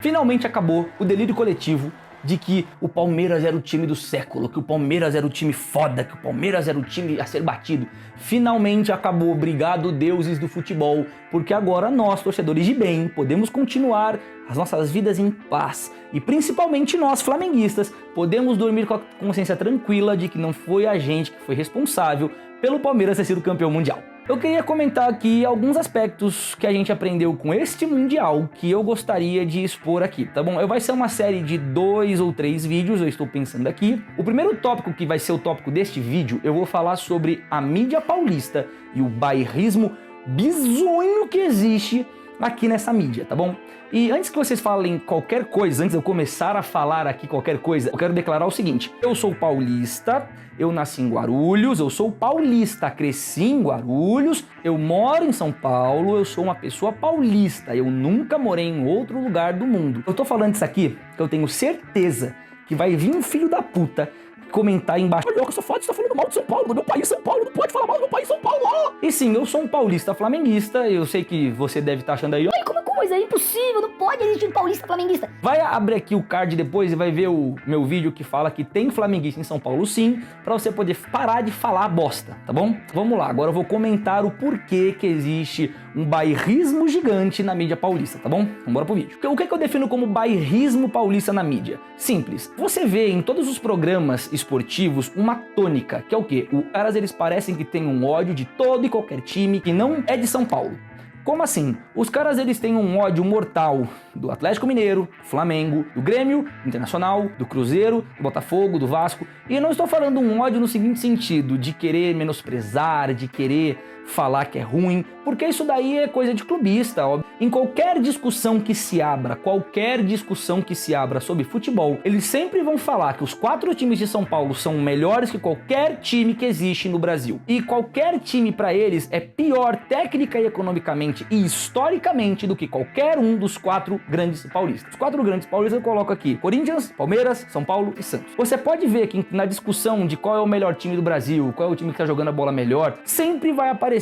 Finalmente acabou o delírio coletivo de que o Palmeiras era o time do século, que o Palmeiras era o time foda, que o Palmeiras era o time a ser batido. Finalmente acabou, obrigado deuses do futebol, porque agora nós, torcedores de bem, podemos continuar as nossas vidas em paz. E principalmente nós, flamenguistas, podemos dormir com a consciência tranquila de que não foi a gente que foi responsável pelo Palmeiras ter sido campeão mundial. Eu queria comentar aqui alguns aspectos que a gente aprendeu com este Mundial que eu gostaria de expor aqui, tá bom? Vai ser uma série de 2 ou 3 vídeos, eu estou pensando aqui. O primeiro tópico, que vai ser o tópico deste vídeo, eu vou falar sobre a mídia paulista e o bairrismo bizonho que existe aqui nessa mídia, tá bom? E antes que vocês falem qualquer coisa, antes de eu começar a falar aqui qualquer coisa, eu quero declarar o seguinte: eu sou paulista, eu nasci em Guarulhos, eu sou paulista, cresci em Guarulhos, eu moro em São Paulo, eu sou uma pessoa paulista, eu nunca morei em outro lugar do mundo. Eu tô falando isso aqui porque eu tenho certeza que vai vir um filho da puta comentar aí embaixo: olha, eu sou foda, você tá falando mal de São Paulo, do meu país São Paulo, não pode falar mal do meu país São Paulo. E sim, eu sou um paulista flamenguista, eu sei que você deve estar achando aí: ai, como coisa, é impossível, não pode existir um paulista flamenguista. Vai abrir aqui o card depois e vai ver o meu vídeo que fala que tem flamenguista em São Paulo sim, pra você poder parar de falar bosta, tá bom? Vamos lá, agora eu vou comentar o porquê que existe um bairrismo gigante na mídia paulista, tá bom? Vamos pro vídeo. O que eu defino como bairrismo paulista na mídia? Simples. Você vê em todos os programas esportivos uma tônica, que é o quê? Os caras, eles parecem que têm um ódio de todo e qualquer time que não é de São Paulo. Como assim? Os caras, eles têm um ódio mortal do Atlético Mineiro, do Flamengo, do Grêmio, do Internacional, do Cruzeiro, do Botafogo, do Vasco. E eu não estou falando um ódio no seguinte sentido, de querer menosprezar, de querer falar que é ruim, porque isso daí é coisa de clubista, óbvio. Em qualquer discussão que se abra sobre futebol, eles sempre vão falar que os 4 times de São Paulo são melhores que qualquer time que existe no Brasil. E qualquer time para eles é pior técnica e economicamente e historicamente do que qualquer um dos 4 grandes paulistas. Os 4 grandes paulistas eu coloco aqui: Corinthians, Palmeiras, São Paulo e Santos. Você pode ver que na discussão de qual é o melhor time do Brasil, qual é o time que tá jogando a bola melhor, sempre vai aparecer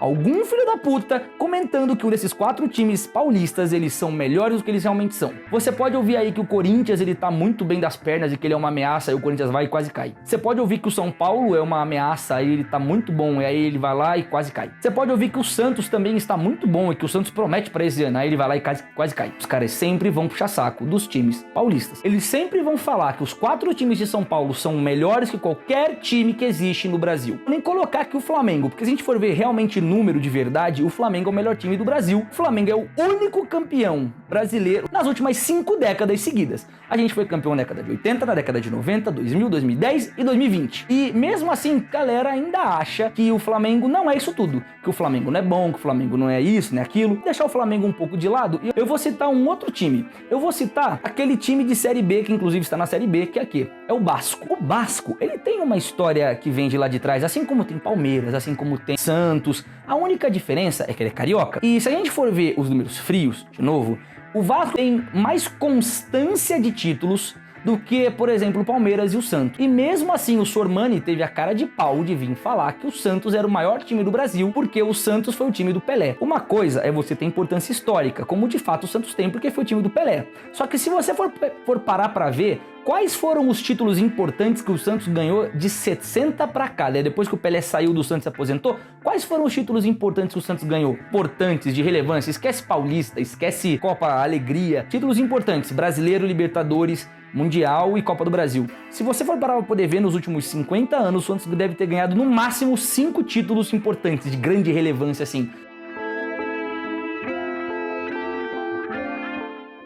algum filho da puta comentando que um desses 4 times paulistas, eles são melhores do que eles realmente são. Você pode ouvir aí que o Corinthians, ele tá muito bem das pernas e que ele é uma ameaça e o Corinthians vai e quase cai. Você pode ouvir que o São Paulo é uma ameaça e ele tá muito bom e aí ele vai lá e quase cai. Você pode ouvir que o Santos também está muito bom e que o Santos promete pra esse ano, aí ele vai lá e quase cai. Os caras sempre vão puxar saco dos times paulistas. Eles sempre vão falar que os 4 times de São Paulo são melhores que qualquer time que existe no Brasil. Nem colocar aqui o Flamengo, porque se a gente for ver realmente número de verdade, o Flamengo é o melhor time do Brasil. O Flamengo é o único campeão brasileiro nas últimas 5 décadas seguidas. A gente foi campeão na década de 80, na década de 90, 2000, 2010 e 2020. E mesmo assim, galera ainda acha que o Flamengo não é isso tudo, que o Flamengo não é bom, que o Flamengo não é isso, não é aquilo. Deixar o Flamengo um pouco de lado, e eu vou citar um outro time. Eu vou citar aquele time de Série B, que inclusive está na Série B, que é aqui, é o Vasco. O Vasco, ele tem uma história que vem de lá de trás, assim como tem Palmeiras, assim como tem Santos. A única diferença é que ele é carioca. E se a gente for ver os números frios, de novo, o Vasco tem mais constância de títulos do que, por exemplo, o Palmeiras e o Santos. E mesmo assim, o Sormani teve a cara de pau de vir falar que o Santos era o maior time do Brasil, porque o Santos foi o time do Pelé. Uma coisa é você ter importância histórica, como de fato o Santos tem, porque foi o time do Pelé. Só que se você for parar pra ver, quais foram os títulos importantes que o Santos ganhou de 60 pra cá, né? Depois que o Pelé saiu do Santos e se aposentou, quais foram os títulos importantes que o Santos ganhou? Importantes, de relevância, esquece Paulista, esquece Copa Alegria, títulos importantes: Brasileiro, Libertadores, Mundial e Copa do Brasil. Se você for parar pra poder ver, nos últimos 50 anos, o Santos deve ter ganhado no máximo 5 títulos importantes, de grande relevância assim.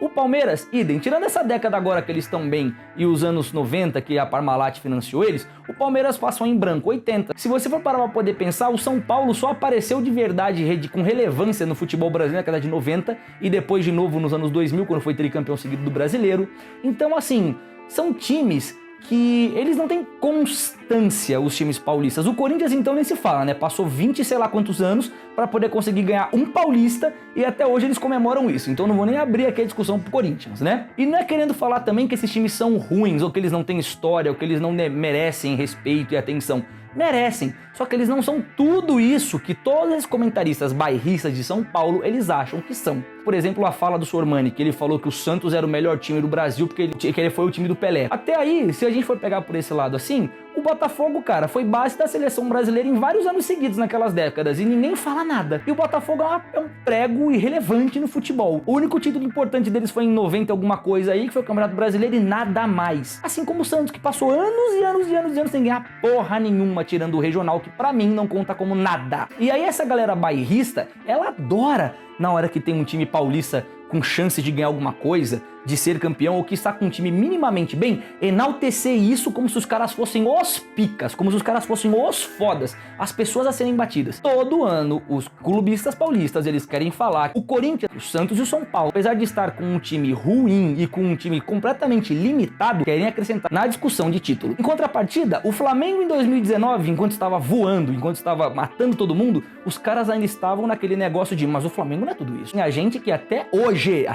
O Palmeiras, idem, tirando essa década agora que eles estão bem e os anos 90 que a Parmalat financiou eles, o Palmeiras passou em branco, 80. Se você for parar pra poder pensar, o São Paulo só apareceu de verdade com relevância no futebol brasileiro na década de 90 e depois de novo nos anos 2000, quando foi tricampeão seguido do Brasileiro. Então assim, são times que eles não têm constância, os times paulistas. O Corinthians então nem se fala, né? Passou 20 sei lá quantos anos para poder conseguir ganhar um paulista e até hoje eles comemoram isso. Então não vou nem abrir aqui a discussão pro Corinthians, né? E não é querendo falar também que esses times são ruins, ou que eles não têm história, ou que eles não merecem respeito e atenção. Merecem, só que eles não são tudo isso que todos os comentaristas bairristas de São Paulo, eles acham que são. por exemplo, a fala do Sormani, que ele falou que o Santos era o melhor time do Brasil porque ele foi o time do Pelé. Até aí, se a gente for pegar por esse lado assim, o Botafogo, cara, foi base da seleção brasileira em vários anos seguidos naquelas décadas e ninguém fala nada. E o Botafogo é um prego irrelevante no futebol. O único título importante deles foi em 90 alguma coisa aí, que foi o Campeonato Brasileiro e nada mais. Assim como o Santos, que passou anos e anos e anos e anos sem ganhar porra nenhuma, tirando o regional, que pra mim não conta como nada. E aí essa galera bairrista, ela adora na hora que tem um time paulista com chance de ganhar alguma coisa, de ser campeão ou que está com um time minimamente bem, enaltecer isso como se os caras fossem os picas, como se os caras fossem os fodas, as pessoas a serem batidas. Todo ano, os clubistas paulistas, eles querem falar que o Corinthians, o Santos e o São Paulo, apesar de estar com um time ruim e com um time completamente limitado, querem acrescentar na discussão de título. Em contrapartida, o Flamengo em 2019, enquanto estava voando, enquanto estava matando todo mundo, os caras ainda estavam naquele negócio de, mas o Flamengo não é tudo isso. Tem a gente que até hoje,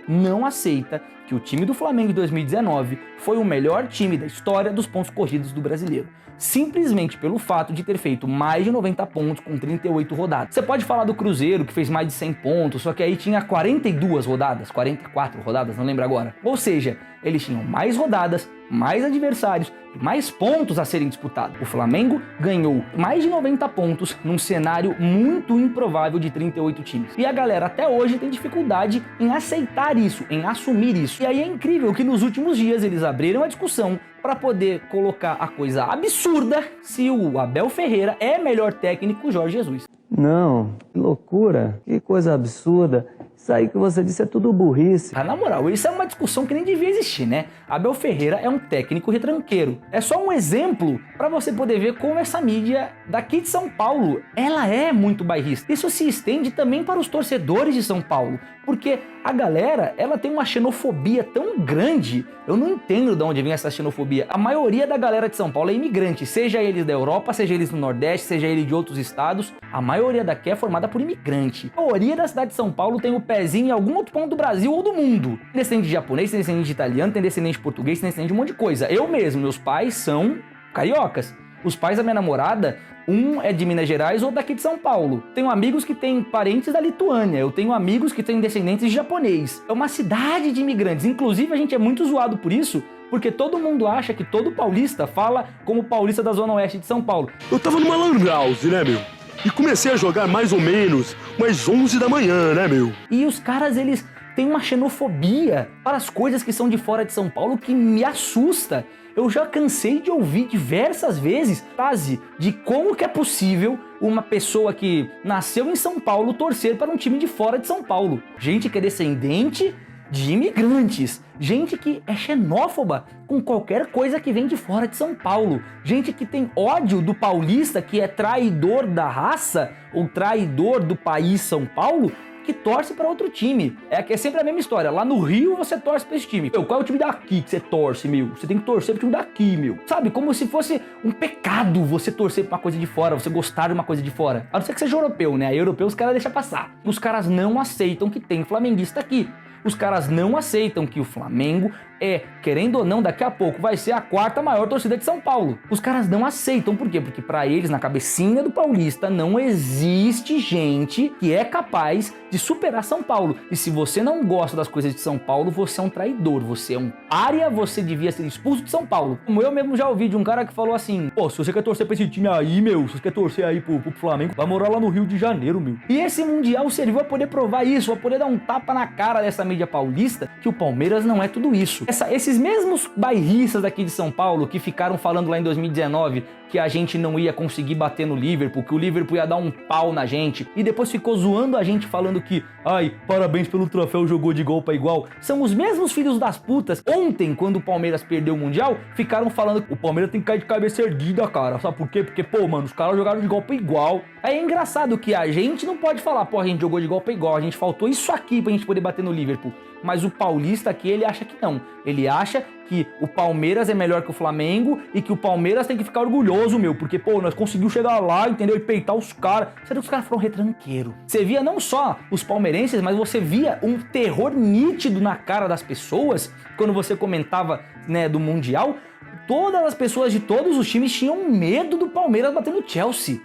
não aceita que o time do Flamengo de 2019 foi o melhor time da história dos pontos corridos do brasileiro. Simplesmente pelo fato de ter feito mais de 90 pontos com 38 rodadas. Você pode falar do Cruzeiro, que fez mais de 100 pontos, só que aí tinha 42 rodadas, 44 rodadas, não lembro agora. Ou seja, eles tinham mais rodadas, mais adversários e mais pontos a serem disputados. O Flamengo ganhou mais de 90 pontos num cenário muito improvável de 38 times. E a galera até hoje tem dificuldade em aceitar isso, em assumir isso. E aí é incrível que nos últimos dias eles abriram a discussão para poder colocar a coisa absurda se o Abel Ferreira é melhor técnico que o Jorge Jesus. Não, que loucura, que coisa absurda. Isso aí que você disse é tudo burrice. Ah, na moral, isso é uma discussão que nem devia existir, né? Abel Ferreira é um técnico retranqueiro. É só um exemplo para você poder ver como essa mídia daqui de São Paulo, ela é muito bairrista. Isso se estende também para os torcedores de São Paulo, porque a galera, ela tem uma xenofobia tão grande, eu não entendo de onde vem essa xenofobia. A maioria da galera de São Paulo é imigrante, seja eles da Europa, seja eles do Nordeste, seja eles de outros estados, a maioria daqui é formada por imigrante. A maioria da cidade de São Paulo tem o pezinho em algum outro ponto do Brasil ou do mundo. Tem descendente de japonês, tem descendente de italiano, tem descendente de português, tem descendente de um monte de coisa. Eu mesmo, meus pais são cariocas. Os pais da minha namorada, um é de Minas Gerais ou daqui de São Paulo. Tenho amigos que têm parentes da Lituânia. Eu tenho amigos que têm descendentes de japonês. É uma cidade de imigrantes. Inclusive, a gente é muito zoado por isso, porque todo mundo acha que todo paulista fala como paulista da Zona Oeste de São Paulo. Eu tava numa lan house, né, meu? E comecei a jogar mais ou menos umas 11 da manhã, né, meu? E os caras, eles têm uma xenofobia para as coisas que são de fora de São Paulo que me assusta. Eu já cansei de ouvir diversas vezes frase de como que é possível uma pessoa que nasceu em São Paulo torcer para um time de fora de São Paulo. Gente que é descendente de imigrantes, gente que é xenófoba com qualquer coisa que vem de fora de São Paulo, gente que tem ódio do paulista, que é traidor da raça ou traidor do país São Paulo, que torce para outro time. É sempre a mesma história. Lá no Rio você torce para esse time. Meu, qual é o time daqui que você torce, meu? Você tem que torcer pro time daqui, meu. Sabe? Como se fosse um pecado você torcer pra uma coisa de fora, você gostar de uma coisa de fora. A não ser que seja europeu, né? Aí europeu os caras deixam passar. Os caras não aceitam que tem flamenguista aqui. Os caras não aceitam que o Flamengo querendo ou não, daqui a pouco vai ser a 4ª maior torcida de São Paulo. Os caras não aceitam, por quê? Porque pra eles, na cabecinha do paulista, não existe gente que é capaz de superar São Paulo. E se você não gosta das coisas de São Paulo, você é um traidor, você é um pária, você devia ser expulso de São Paulo. Como eu mesmo já ouvi de um cara que falou assim, pô, se você quer torcer pra esse time aí, meu, se você quer torcer aí pro Flamengo, vai morar lá no Rio de Janeiro, meu. E esse Mundial serviu a poder provar isso, a poder dar um tapa na cara dessa mídia paulista, que o Palmeiras não é tudo isso. Esses mesmos bairristas daqui de São Paulo que ficaram falando lá em 2019 que a gente não ia conseguir bater no Liverpool, que o Liverpool ia dar um pau na gente, e depois ficou zoando a gente falando que, ai, parabéns pelo troféu, jogou de igual pra igual, são os mesmos filhos das putas. Ontem, quando o Palmeiras perdeu o Mundial, ficaram falando que o Palmeiras tem que cair de cabeça erguida, cara. Sabe por quê? Porque, pô, mano, os caras jogaram de igual pra igual. Aí é engraçado que a gente não pode falar, pô, a gente jogou de igual pra igual, a gente faltou isso aqui pra gente poder bater no Liverpool. Mas o paulista aqui, ele acha que não. Ele acha que o Palmeiras é melhor que o Flamengo e que o Palmeiras tem que ficar orgulhoso, meu, porque, pô, nós conseguimos chegar lá, entendeu? E peitar os caras. Será que os caras foram retranqueiros? Você via não só os palmeirenses, mas você via um terror nítido na cara das pessoas quando você comentava, né, do Mundial. Todas as pessoas de todos os times tinham medo do Palmeiras bater no Chelsea.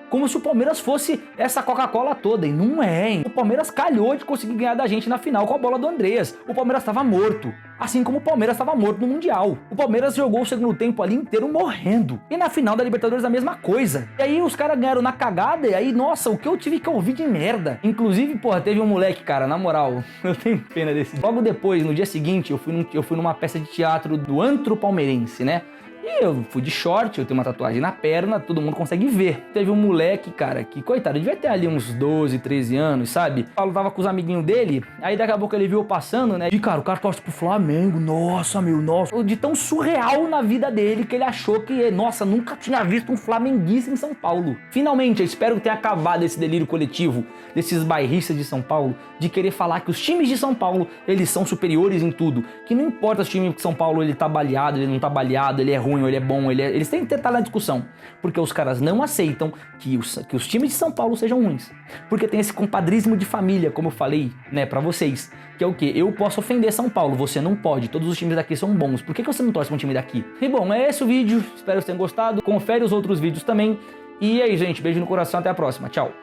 como se o Palmeiras fosse essa Coca-Cola toda, e não é, hein? O Palmeiras calhou de conseguir ganhar da gente na final com a bola do Andreas. O Palmeiras estava morto, assim como o Palmeiras estava morto no Mundial. O Palmeiras jogou o segundo tempo ali inteiro morrendo. E na final da Libertadores a mesma coisa. E aí os caras ganharam na cagada, e aí, nossa, o que eu tive que ouvir de merda. Inclusive, porra, teve um moleque, cara, na moral, eu tenho pena desse. Logo depois, no dia seguinte, eu fui numa peça de teatro do Antro Palmeirense, né? E eu fui de short, eu tenho uma tatuagem na perna, todo mundo consegue ver. Teve um moleque, cara, que, coitado, devia ter ali uns 12, 13 anos, sabe? O Paulo tava com os amiguinhos dele, aí daqui a pouco ele viu eu passando, né? E, cara, o cara torce pro Flamengo, nossa, meu, nossa. De tão surreal na vida dele que ele achou que, nossa, nunca tinha visto um flamenguista em São Paulo. Finalmente, eu espero que tenha acabado esse delírio coletivo desses bairristas de São Paulo, de querer falar que os times de São Paulo, eles são superiores em tudo. Que não importa se o time de São Paulo, ele tá baleado, ele não tá baleado, ele é ruim, ele é bom, eles têm que estar na discussão, porque os caras não aceitam que os times de São Paulo sejam ruins, porque tem esse compadrismo de família, como eu falei, né, pra vocês, que é o quê? Eu posso ofender São Paulo, você não pode, todos os times daqui são bons, por que você não torce pra um time daqui? E bom, é esse o vídeo, espero que vocês tenham gostado, confere os outros vídeos também, e aí gente, beijo no coração, até a próxima, tchau!